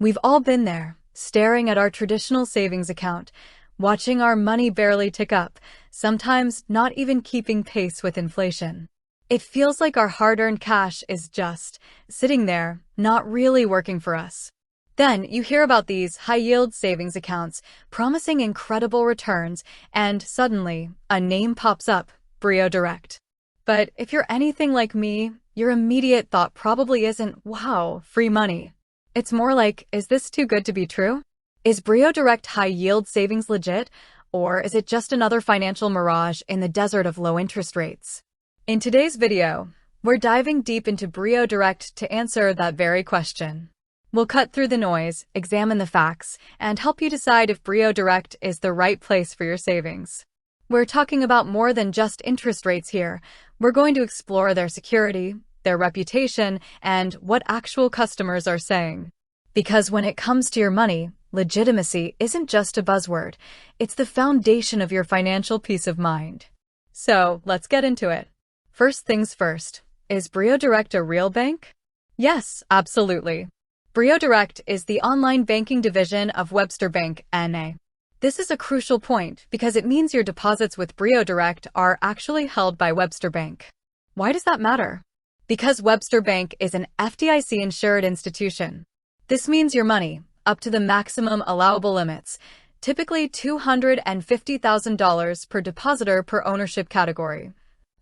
We've all been there, staring at our traditional savings account, watching our money barely tick up, sometimes not even keeping pace with inflation. It feels like our hard-earned cash is just sitting there, not really working for us. Then you hear about these high-yield savings accounts promising incredible returns, and suddenly, a name pops up, BrioDirect. But if you're anything like me, your immediate thought probably isn't, wow, free money. It's more like, is this too good to be true? Is BrioDirect high-yield savings legit, or is it just another financial mirage in the desert of low interest rates? In today's video, we're diving deep into BrioDirect to answer that very question. We'll cut through the noise, examine the facts, and help you decide if BrioDirect is the right place for your savings. We're talking about more than just interest rates here. We're going to explore their security, their reputation, and what actual customers are saying. Because when it comes to your money, legitimacy isn't just a buzzword. It's the foundation of your financial peace of mind. So, let's get into it. First things first, is BrioDirect a real bank? Yes, absolutely. BrioDirect is the online banking division of Webster Bank, N.A. This is a crucial point because it means your deposits with BrioDirect are actually held by Webster Bank. Why does that matter? Because Webster Bank is an FDIC-insured institution. This means your money, up to the maximum allowable limits, typically $250,000 per depositor per ownership category,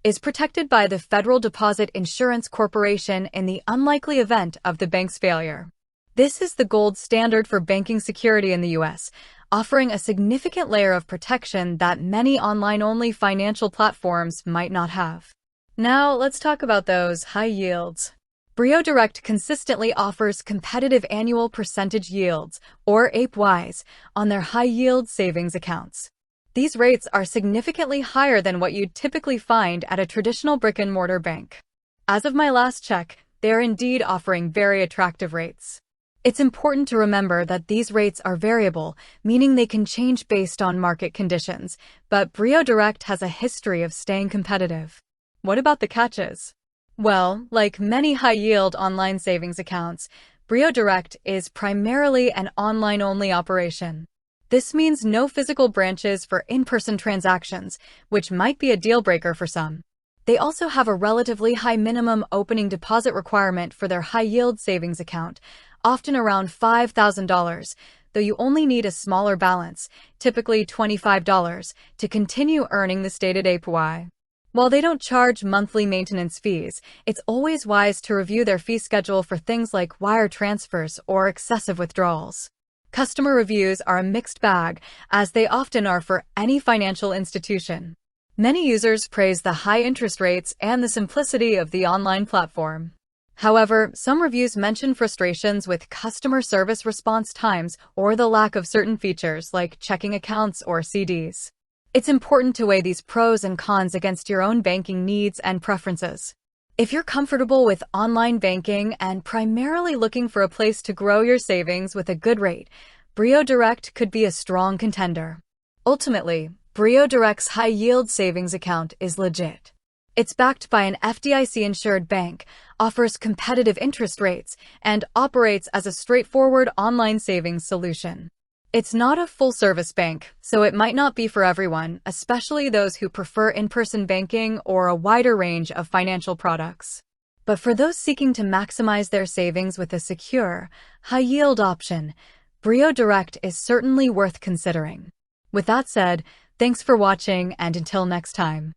is protected by the Federal Deposit Insurance Corporation in the unlikely event of the bank's failure. This is the gold standard for banking security in the U.S., offering a significant layer of protection that many online-only financial platforms might not have. Now, let's talk about those high yields. BrioDirect consistently offers competitive annual percentage yields, or APYs, on their high-yield savings accounts. These rates are significantly higher than what you'd typically find at a traditional brick-and-mortar bank. As of my last check, they are indeed offering very attractive rates. It's important to remember that these rates are variable, meaning they can change based on market conditions, but BrioDirect has a history of staying competitive. What about the catches? Well, like many high-yield online savings accounts, BrioDirect is primarily an online-only operation. This means no physical branches for in-person transactions, which might be a deal-breaker for some. They also have a relatively high minimum opening deposit requirement for their high-yield savings account, often around $5,000, though you only need a smaller balance, typically $25, to continue earning the stated APY. While they don't charge monthly maintenance fees, it's always wise to review their fee schedule for things like wire transfers or excessive withdrawals. Customer reviews are a mixed bag, as they often are for any financial institution. Many users praise the high interest rates and the simplicity of the online platform. However, some reviews mention frustrations with customer service response times or the lack of certain features like checking accounts or CDs. It's important to weigh these pros and cons against your own banking needs and preferences. If you're comfortable with online banking and primarily looking for a place to grow your savings with a good rate, BrioDirect could be a strong contender. Ultimately, BrioDirect's high-yield savings account is legit. It's backed by an FDIC-insured bank, offers competitive interest rates, and operates as a straightforward online savings solution. It's not a full-service bank, so it might not be for everyone, especially those who prefer in-person banking or a wider range of financial products. But for those seeking to maximize their savings with a secure, high-yield option, BrioDirect is certainly worth considering. With that said, thanks for watching, and until next time.